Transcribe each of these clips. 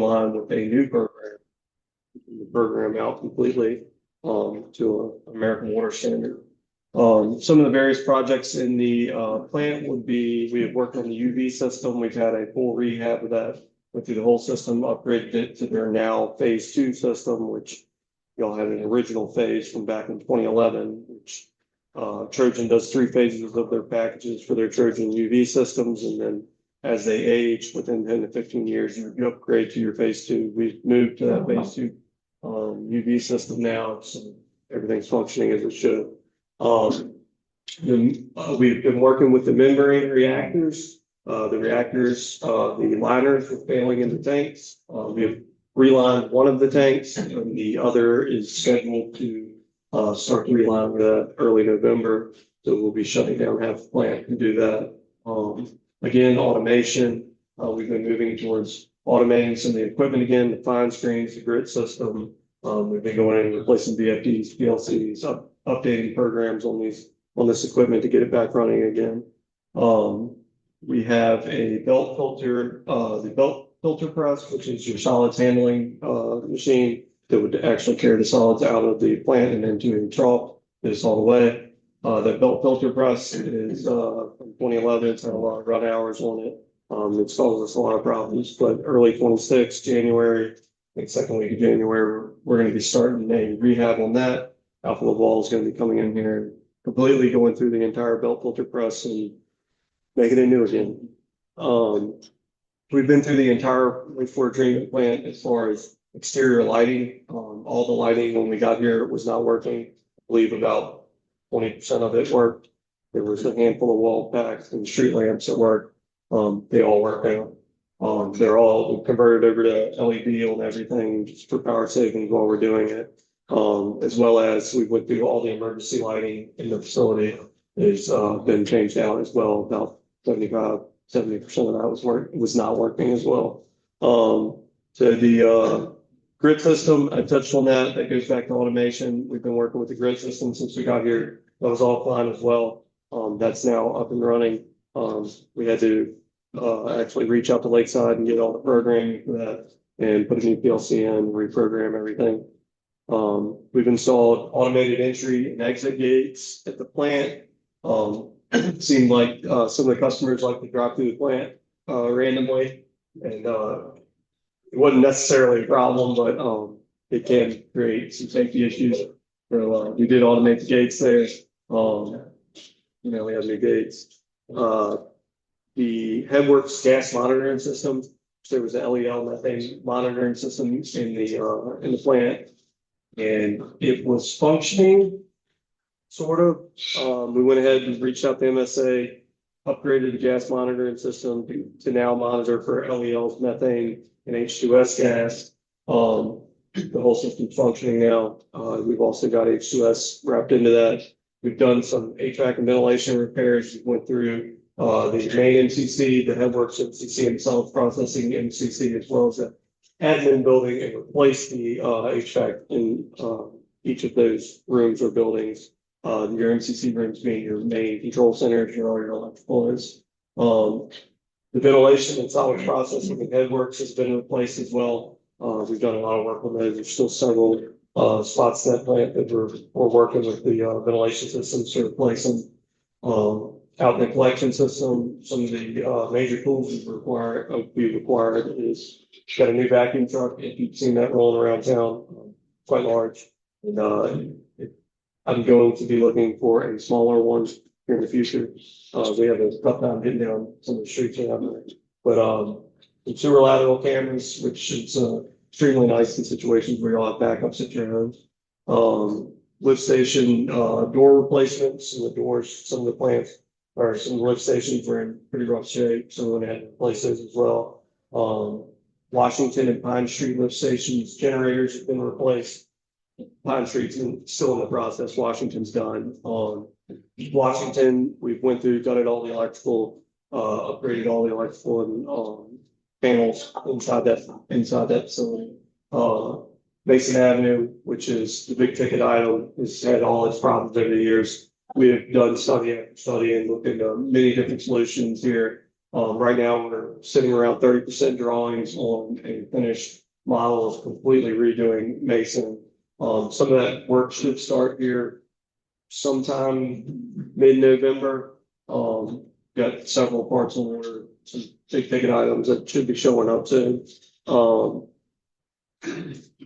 line with a new program, the program out completely to an American water standard. Some of the various projects in the plant would be, we have worked on the UV system. We've had a full rehab of that, went through the whole system, upgraded it to their now phase 2 system, which y'all had an original phase from back in 2011, which Trojan does 3 phases of their packages for their Trojan UV systems. And then as they age, within 10 to 15 years, you upgrade to your phase 2. We've moved to that phase 2 UV system now, so everything's functioning as it should. We've been working with the membrane reactors. The liners were failing in the tanks. We have relined one of the tanks, and the other is scheduled to start relining that early November. So we'll be shutting down half the plant to do that. Again, automation. We've been moving towards automating some of the equipment again, the fine screens, the grid system. We've been going in and replacing VFDs, PLCs, updating programs on this equipment to get it back running again. We have a belt filter, the belt filter press, which is your solids handling machine that would actually carry the solids out of the plant and into a trough this all the way. The belt filter press is from 2011. It's had a lot of run hours on it. It's caused us a lot of problems, but early 26 January, I think second week of January, we're going to be starting a rehab on that. Alpha Laval is going to be coming in here and completely going through the entire belt filter press and making it new again. We've been through the entire wastewater treatment plant as far as exterior lighting. All the lighting when we got here was not working. I believe about 20% of it worked. There was a handful of wall packs and street lamps that worked. They all work now. They're all converted over to LED on everything just for power savings while we're doing it. As well as we went through all the emergency lighting in the facility has been changed out as well. About 70% of that was not working as well. So the grid system, I touched on that. That goes back to automation. We've been working with the grid system since we got here. That was all fine as well. That's now up and running. We had to actually reach out to Lakeside and get all the programming for that and put a new PLC in, reprogram everything. We've installed automated entry and exit gates at the plant. It seemed like some of the customers like to drive through the plant randomly, and it wasn't necessarily a problem, but it can create some safety issues. So we did automate the gates there. We have new gates. The Headworks gas monitoring system. There was an LEL methane monitoring system in the plant, and it was functioning, sort of. We went ahead and reached out to MSA, upgraded the gas monitoring system to now monitor for LELs, methane, and H2S gas. The whole system's functioning now. We've also got H2S wrapped into that. We've done some HVAC and ventilation repairs. We went through the main MCC, the Headworks MCC, and solid processing MCC, as well as the admin building, and replaced the HVAC in each of those rooms or buildings. Your MCC rooms being your main control centers, where all your electrical is. The ventilation and solid processing and Headworks has been replaced as well. We've done a lot of work on those. There's still several spots in that plant that we're working with the ventilation systems to replace them. Out in the collection system, some of the major tools we've required is got a new vacuum truck. If you've seen that rolling around town, quite large. And I'm going to be looking for a smaller one here in the future. We have a tough time getting down some of the streets around there. But some sewer lateral cameras, which is extremely nice in situations where you'll have backups at your homes. Lift station door replacements, and the doors, some of the plants or some lift stations were in pretty rough shape, so we're going to have to replace those as well. Washington and Pine Street lift stations, generators have been replaced. Pine Street's still in the process. Washington's done. Washington, we've went through, done it all the electrical, upgraded all the electrical and panels inside that facility. Mason Avenue, which is the big ticket item, has had all its problems over the years. We have done study after study and looked into many different solutions here. Right now, we're sitting around 30% drawings on a finished model of completely redoing Mason. Some of that work should start here sometime mid-November. Got several parts in order, some big ticket items that should be showing up soon.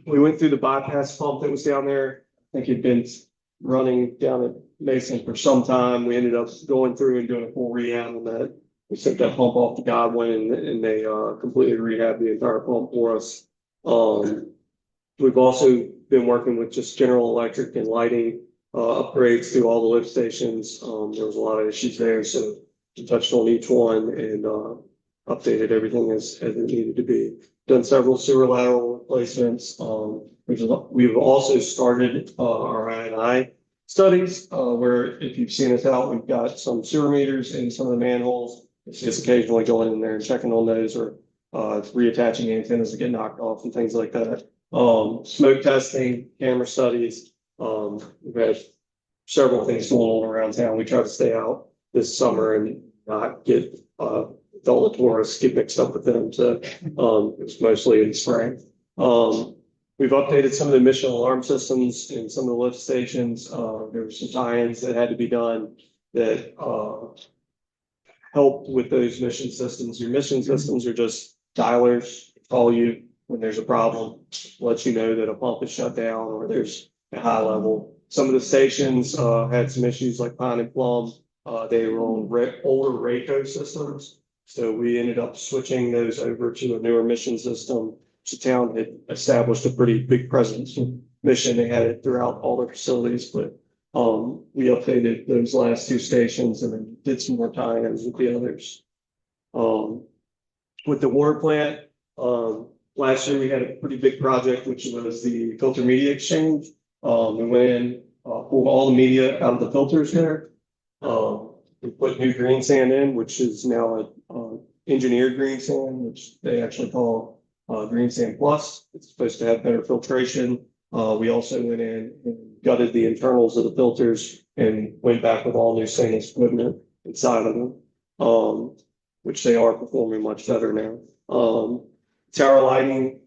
We went through the bypass pump that was down there. I think it'd been running down at Mason for some time. We ended up going through and doing a full rehab on that. We sent that pump off to Godwin and they completely rehabbed the entire pump for us. We've also been working with just General Electric and lighting upgrades to all the lift stations. There was a lot of issues there, so we touched on each one and updated everything as it needed to be. Done several sewer lateral replacements. We've also started our I&I studies, where if you've seen us out, we've got some sewer meters in some of the manholes. It's just occasionally going in there and checking on those, or reattaching antennas that get knocked off and things like that. Smoke testing, camera studies. We've had several things going on around town. We try to stay out this summer and not get all the tourists get mixed up with them. So it's mostly in spring. We've updated some of the emission alarm systems in some of the lift stations. There were some tie-ins that had to be done that help with those mission systems. Your mission systems are just dialers that call you when there's a problem, let you know that a pump is shut down or there's a high level. Some of the stations had some issues like Pine and Plum. They were on older RACO systems. So we ended up switching those over to a newer mission system. The town had established a pretty big presence in mission. They had it throughout all their facilities, but we updated those last two stations and then did some more tie-ins with the others. With the water plant, last year we had a pretty big project, which was the filter media exchange. We went in, pulled all the media out of the filters there. We put new green sand in, which is now a engineered green sand, which they actually call Green Sand Plus. It's supposed to have better filtration. We also went in and gutted the internals of the filters and went back with all new stainless equipment inside of them, which they are performing much better now. Tower lighting,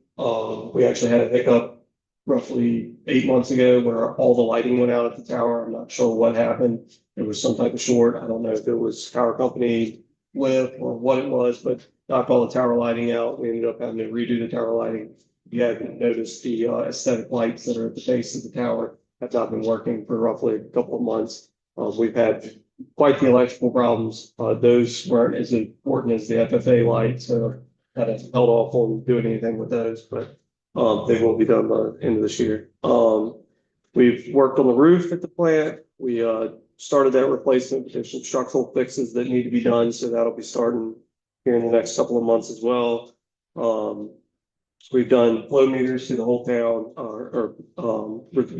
we actually had a hiccup roughly 8 months ago where all the lighting went out at the tower. I'm not sure what happened. It was some type of short. I don't know if it was power company lift or what it was, but knocked all the tower lighting out. We ended up having to redo the tower lighting. You hadn't noticed the aesthetic lights that are at the base of the tower have not been working for roughly a couple of months. We've had quite the electrical problems. Those weren't as important as the FFA lights, so kind of held off on doing anything with those, but they will be done by the end of this year. We've worked on the roof at the plant. We started that replacement. There's some structural fixes that need to be done, so that'll be starting here in the next couple of months as well. We've done flow meters through the whole town, or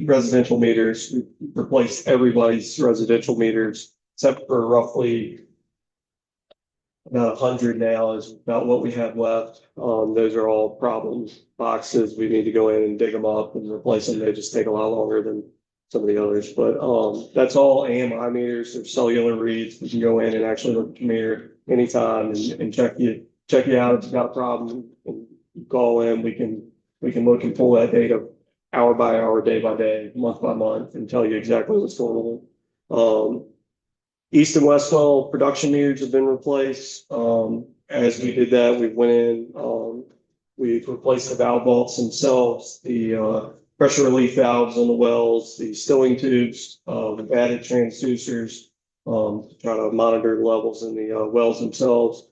residential meters. We've replaced everybody's residential meters except for roughly about 100 now is about what we have left. Those are all problem boxes. We need to go in and dig them up and replace them. They just take a lot longer than some of the others, but that's all AMI meters. They're cellular reads. We can go in and actually look at the meter anytime and check you out if you've got a problem. And you call in, we can look and pull that data hour by hour, day by day, month by month, and tell you exactly what's going on. East and west well production meters have been replaced. As we did that, we went in, we've replaced the valve vaults themselves, the pressure relief valves on the wells, the stilling tubes, we've added transducers to try to monitor the levels in the wells themselves,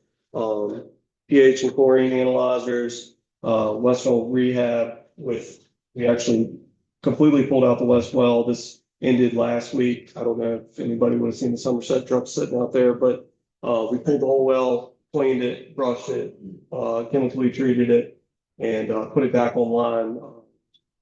pH and chlorine analyzers, west well rehab we actually completely pulled out the west well. This ended last week. I don't know if anybody would have seen the Somerset truck sitting out there, but we pulled the whole well, cleaned it, brushed it, chemically treated it, and put it back online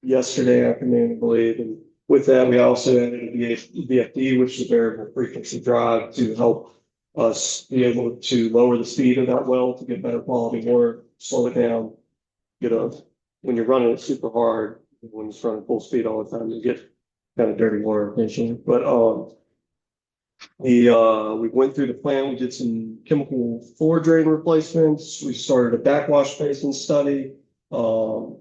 yesterday afternoon, I believe. And with that, we also added a VFD, which is a variable frequency drive, to help us be able to lower the speed of that well to get better quality water, slow it down. When you're running it super hard, when it's running full speed all the time, you get kind of dirty water eventually. But We went through the plant, we did some chemical floor drain replacements, we started a backwash basin study, done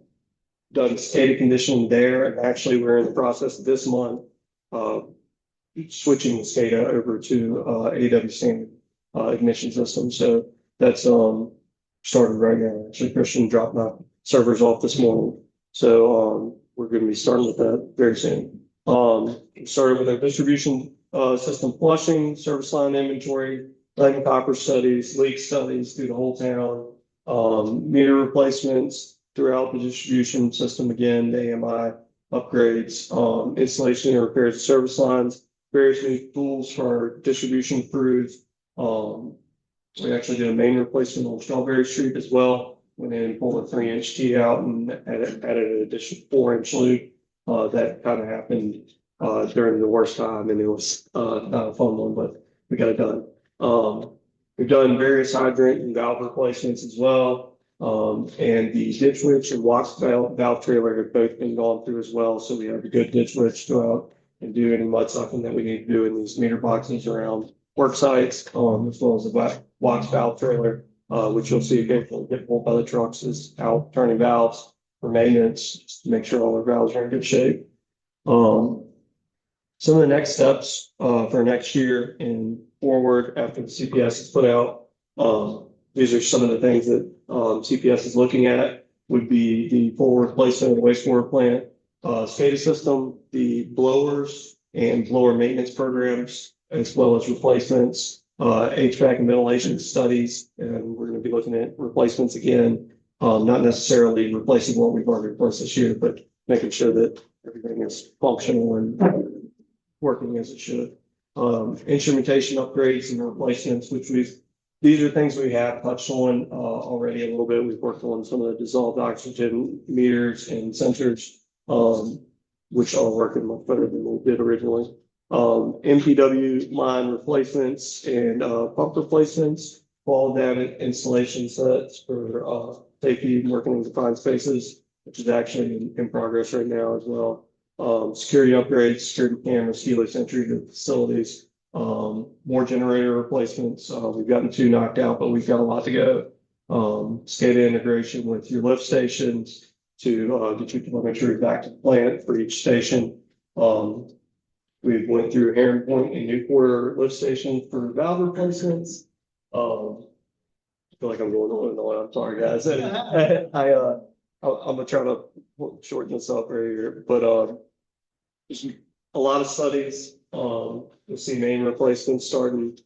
SCADA conditioning there, and actually we're in the process this month, uh, switching the SCADA over to, AW standard, ignition system. So that's, started right now. Actually, Christian dropped my servers off this morning. So, we're going to be starting with that very soon. We started with our distribution, system flushing, service line inventory, lead and copper studies, leak studies through the whole town, meter replacements throughout the distribution system, again, the AMI upgrades, installation and repairs of service lines, various new tools for our distribution crews. We actually did a main replacement on Strawberry Street as well. Went in and pulled a 3-inch T out and added an additional 4-inch loop. That kind of happened during the worst time, and it was not a fun one, but we got it done. We've done various hydrant and valve replacements as well. And the ditch witch and wax valve trailer have both been gone through as well. So we have a good ditch witch to go out and do any mud sucking that we need to do in these meter boxes around work sites, as well as the wax valve trailer, which you'll see occasionally get pulled by the trucks, is out turning valves for maintenance, just to make sure all the valves are in good shape. Some of the next steps for next year and forward after the CPS is put out, these are some of the things that CPS is looking at, would be the full replacement of the wastewater plant, SCADA system, the blowers and blower maintenance programs, as well as replacements, HVAC and ventilation studies, and we're going to be looking at replacements again, not necessarily replacing what we've already replaced this year, but making sure that everything is functional and working as it should. Instrumentation upgrades and replacements, these are things we have touched on already a little bit. We've worked on some of the dissolved oxygen meters and sensors, which are working much better than we did originally. MPW line replacements and pump replacements, fall damage installation sets for safety working in confined spaces, which is actually in progress right now as well. Security upgrades, security cameras, keyless entry to facilities, more generator replacements. We've gotten 2 knocked out, but we've got a lot to go. SCADA integration with your lift stations to get your telemetry back to the plant for each station. We went through Heron Point and Newport lift station for valve replacements. I feel like I'm going on and on. I'm sorry, guys. I'm gonna try to shorten this up right here, but there's a lot of studies. We'll see main replacements starting.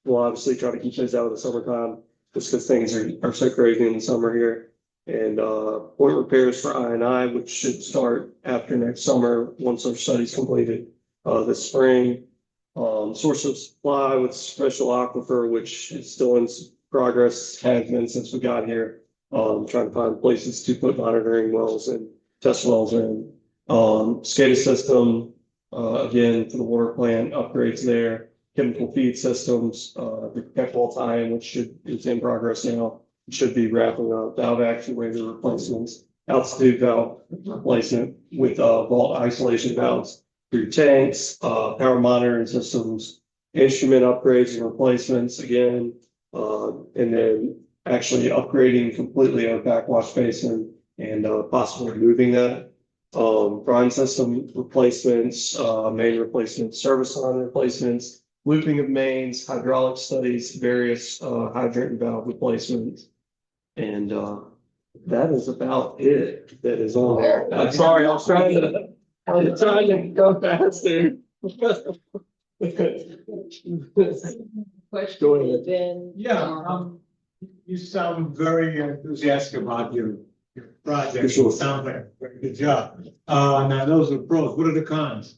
We'll obviously try to keep those out of the summertime, just because things are so crazy in the summer here. And point repairs for I&I, which should start after next summer once our study's completed this spring. Source of supply with special aquifer, which is still in progress, has been since we got here. Trying to find places to put monitoring wells and test wells in. SCADA system, again, for the water plant, upgrades there. Chemical feed systems, the perpetual tie-in, which is in progress now, should be wrapping up. Valve actuator replacements, altitude valve replacement with vault isolation valves through tanks, power monitoring systems, instrument upgrades and replacements again, and then actually upgrading completely our backwash basin and possibly moving that. Brine system replacements, main replacements, service line replacements, looping of mains, hydraulic studies, various hydrant and valve replacements. And that is about it that is on there. I'm sorry, I was trying to go faster. Question then. Yeah, you sound very enthusiastic about your project. Sure. It sounds like a very good job. Now those are pros. What are the cons?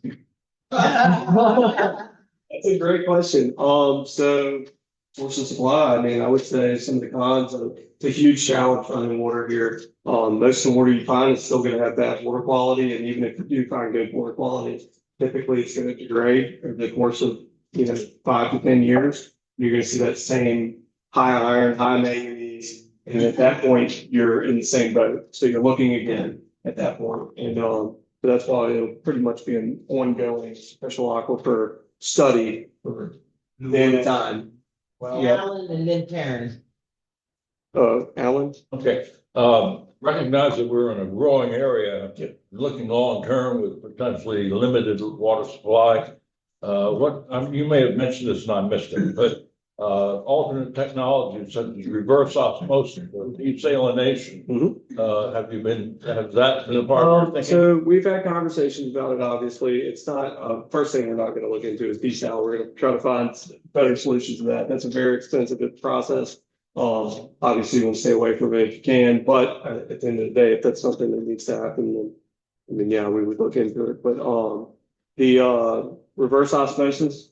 That's a great question. So source of supply, I mean, I would say some of the cons are it's a huge challenge finding water here. Most of the water you find is still going to have bad water quality, and even if you do find good water quality, typically it's going to degrade over the course of 5 to 10 years. You're going to see that same high iron, high manganese, and at that point you're in the same boat. So you're looking again at that point, and so that's why it'll pretty much be an ongoing special aquifer study for in time. Well, Yeah. Alan and then Karen. Alan? Okay, recognize that we're in a growing area, looking long-term with potentially limited water supply. You may have mentioned this and I missed it, but, alternate technologies such as reverse osmosis or desalination. Has that been a part of your thinking? So we've had conversations about it, obviously. It's not, first thing we're not gonna look into is desal. We're gonna try to find better solutions to that. That's a very expensive process. Obviously you want to stay away from it if you can, but at the end of the day, if that's something that needs to happen, then, I mean, yeah, we would look into it. But, the, reverse osmosis,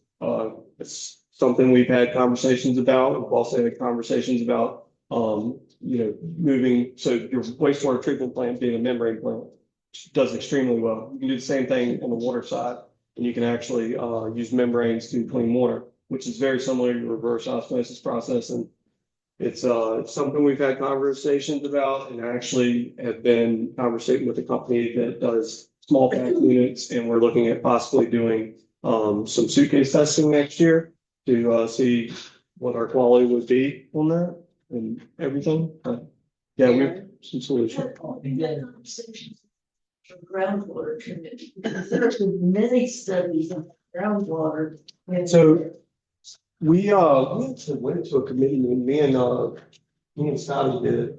it's something we've had conversations about. We've also had conversations about, moving, so your wastewater treatment plant being a membrane plant does extremely well. You can do the same thing on the water side, and you can actually, use membranes to clean water, which is very similar to your reverse osmosis process. And it's something we've had conversations about and actually have been conversating with a company that does small pack units, and we're looking at possibly doing some suitcase testing next year to see what our quality would be on that and everything. Yeah, we have some solutions. Groundwater committee. There's been many studies of groundwater. So we actually went to a committee and me and Scotty did it.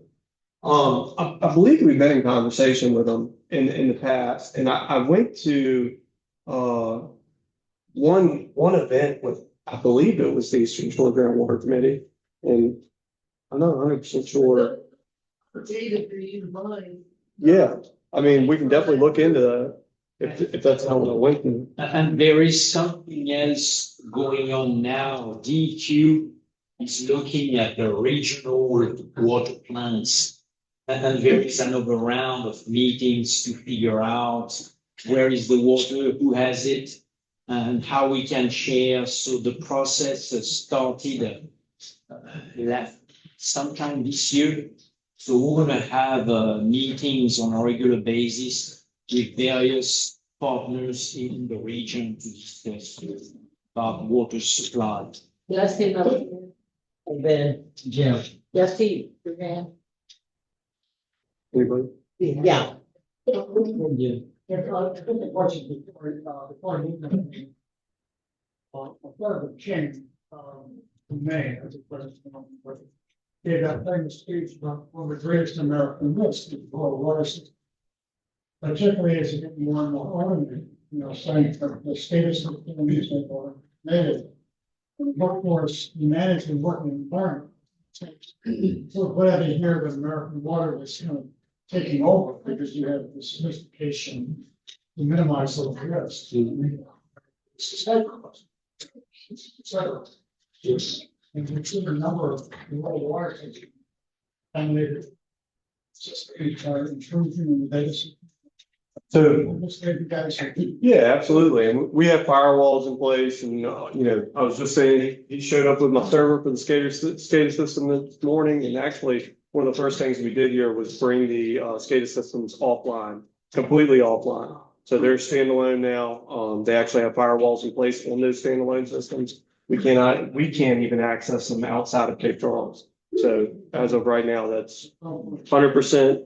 I believe we've been in conversation with them in the past, and I went to one event with, I believe it was the Eastern Shore Groundwater Committee, and I'm not 100% sure. Data for you to mine. Yeah, I mean, we can definitely look into that if that's how it went. And there is something else going on now. DQ is looking at the regional water plants. And there is another round of meetings to figure out where is the water, who has it, and how we can share. So the process has started sometime this year. So we're gonna have meetings on a regular basis with various partners in the region to discuss about water supply. Yes, see another. And then, Jim. Yes, see, your hand. Anybody? Yeah. May, as a president, gave that famous speech about one of the greatest American myths, the water system. Particularly as it gets more and more ornamented, saying that the status of the communities are native. Workforce, humanity, working environment. So glad to hear that American water is taking over because you have the sophistication to minimize those risks. And we've seen a number of water contaminated intrusion in the data. So You guys are. yeah, absolutely. And we have firewalls in place, and I was just saying, he showed up with my server for the SCADA system this morning, and actually one of the first things we did here was bring the SCADA systems offline, completely offline. So they're standalone now. They actually have firewalls in place on those standalone systems. We can't even access them outside of Cape Charles. So as of right now, that's 100%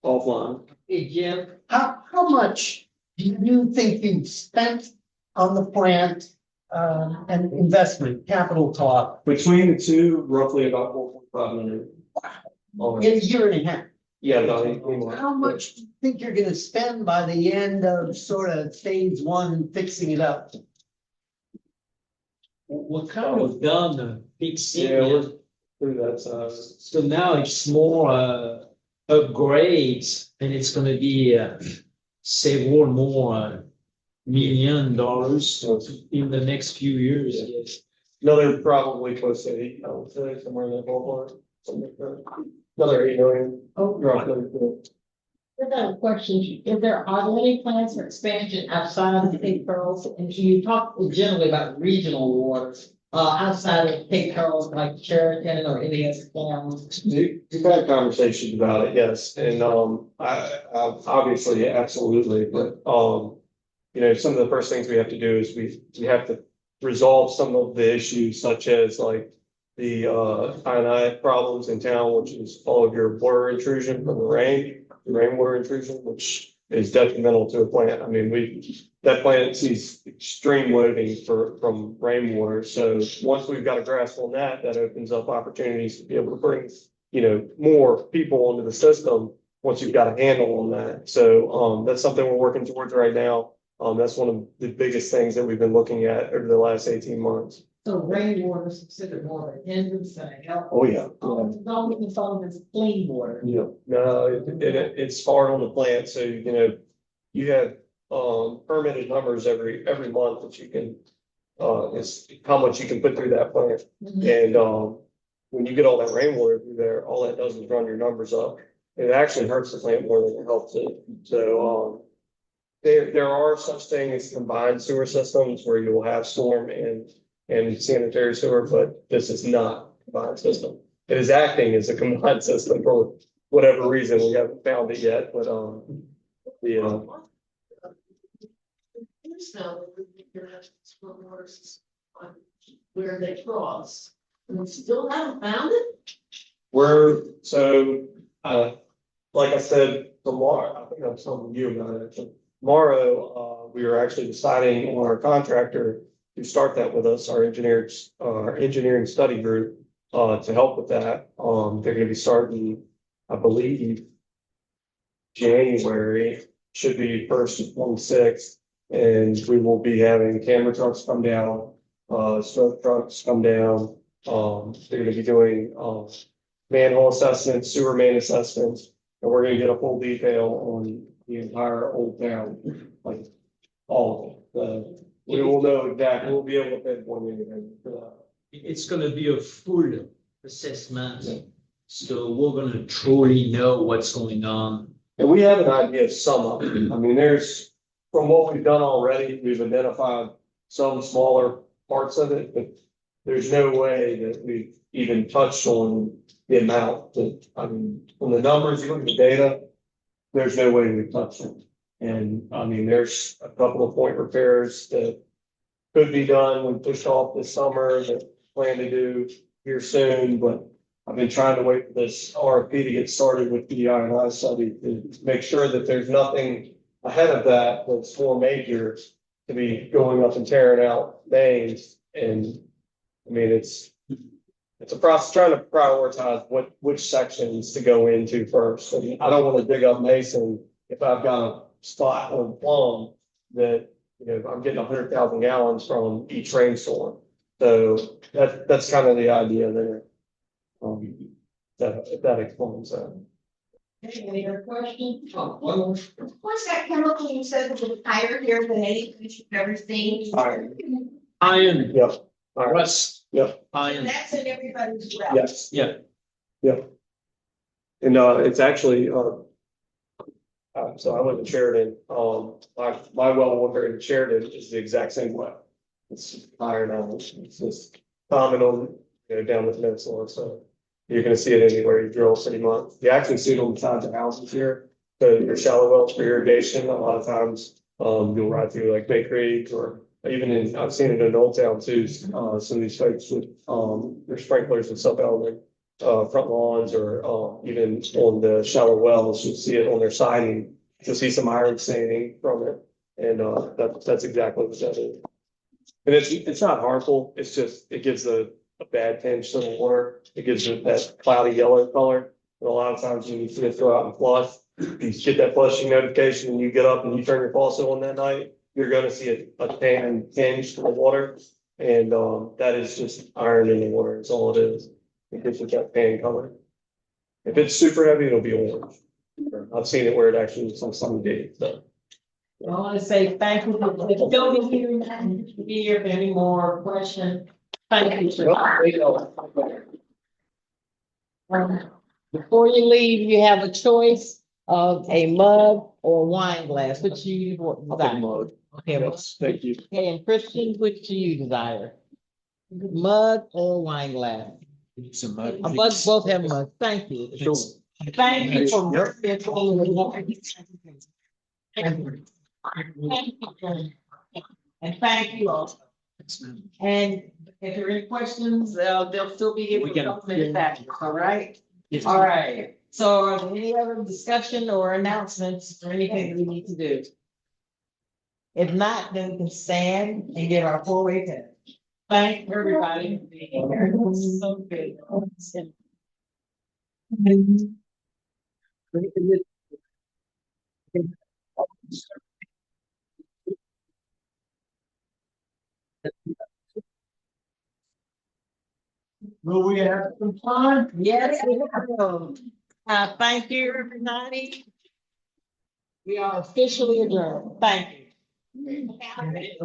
offline. Hey, Jim, how much do you think you've spent on the plant, and investment, capital talk, Between the two, roughly about 4.5 million. in a year and a half? Yeah, about 18 months. How much do you think you're gonna spend by the end of sort of phase one, fixing it up? We're kind of done fixing Yeah, we're it, through that size. so now it's more, upgrades, and it's gonna be, several more, $1 million in the next few years, yes. Another probably close to 8, I would say, somewhere in that ballpark. Something like that. Another 8 million. Roughly. I have a question. Are there any plans for expansion outside of Cape Charles? And can you talk generally about regional waters, outside of Cape Charles, like Sheraton or any other towns? We've had conversations about it, yes, and I obviously, absolutely, but some of the first things we have to do is we have to resolve some of the issues such as like the I problems in town, which is all of your water intrusion from the rainwater intrusion, which is detrimental to a plant. I mean, that plant sees extreme loading from rainwater. So once we've got a grasp on that, that opens up opportunities to be able to bring, more people onto the system once you've got a handle on that. So that's something we're working towards right now. That's one of the biggest things that we've been looking at over the last 18 months. So rainwater is considered more of a hindrance than a help. Oh, yeah. Don't even some of it's clean water. Yeah, no, it's hard on the plant, so, you have, permitted numbers every month that you can, it's how much you can put through that plant. And, when you get all that rainwater through there, all that does is run your numbers up. It actually hurts the plant more than it helps it. So, there are such things as combined sewer systems where you will have storm and sanitary sewer, but this is not a combined system. It is acting as a combined system for whatever reason. We haven't found it yet, but, Where they cross, and we still haven't found it? Like I said, tomorrow, I think I was telling you about it. Tomorrow, we are actually deciding on our contractor to start that with us, our engineering study group, to help with that. They're gonna be starting, I believe, January, should be first of 26th. And we will be having camera trucks come down, stroke trucks come down. They're gonna be doing, manhole assessments, sewer main assessments, and we're gonna get a full detail on the entire old town, like all of it. We will know exactly, we'll be able to pinpoint anything for that. It's gonna be a full Yeah. assessment, so we're gonna truly know what's going on. And we have an idea of some of it. I mean, from what we've done already, we've identified some smaller parts of it, but there's no way that we've even touched on the amount that, I mean, on the numbers, you look at the data, there's no way we've touched it. And I mean, there's a couple of point repairs that could be done. We pushed off this summer that plan to do here soon, but I've been trying to wait for this RFP to get started with the I&I study to make sure that there's nothing ahead of that that's more major to be going up and tearing out mains. And I mean, it's a process trying to prioritize which sections to go into first. I mean, I don't want to dig up Mason if I've got a spot on Plum that, I'm getting 100,000 gallons from each rainstorm. So that's kind of the idea there. If that explains that. Any other questions? What's that chemical you said was higher here than anything that you've ever seen? Iron. Iron, Yep. All right. rust, Yep. iron, That's in everybody's well. Yes. yeah. Yep. And it's actually so I live in Sheridan. My well water in Sheridan is the exact same way. It's iron on it. It's just common on down the peninsula. So you're going to see it anywhere you drill pretty much. You actually see it on the sides of houses here. So your shallow wells for irrigation. A lot of times you'll ride through like Bay Creek or even I've seen it in Old Town too. Some of these folks with their sprinklers and stuff out on their front lawns or even on the shallow wells, you'll see it on their siding. You'll see some iron staining from it. And that's exactly what that is. And it's not harmful. It's just, it gives a bad tinge to the water. It gives it that cloudy yellow color. And a lot of times when you see it go out and flush, you get that flushing notification and you get up and you turn your faucet on that night, you're going to see a tan tinge to the water. And that is just iron in the water. That's all it is. It gives it that tan color. If it's super heavy, it'll be orange. I've seen it where it actually is on some days. So. I want to say thank you for coming here and be here for any more questions. Thank you, sir. Before you leave, you have a choice of a mug or wine glass. Which you desire? Mug. Okay, Yes, thank you. okay, and Christian, which do you desire? Mug or wine glass? It's a mud. Both have mugs. Thank you. Sure. Thank you for. Yep. And thank you all. Yes, ma'am. And if there are any questions, they'll still be here We for can- a couple minutes after, all right? Yes, All right, so are there any other discussion or announcements or anything we need to do? If not, then we can stand and give our four-way pledge. Thank everybody for being here. This is so good. Will we have some time? Yes, we will. Thank you, everybody. We are officially adjourned. Thank you. Okay.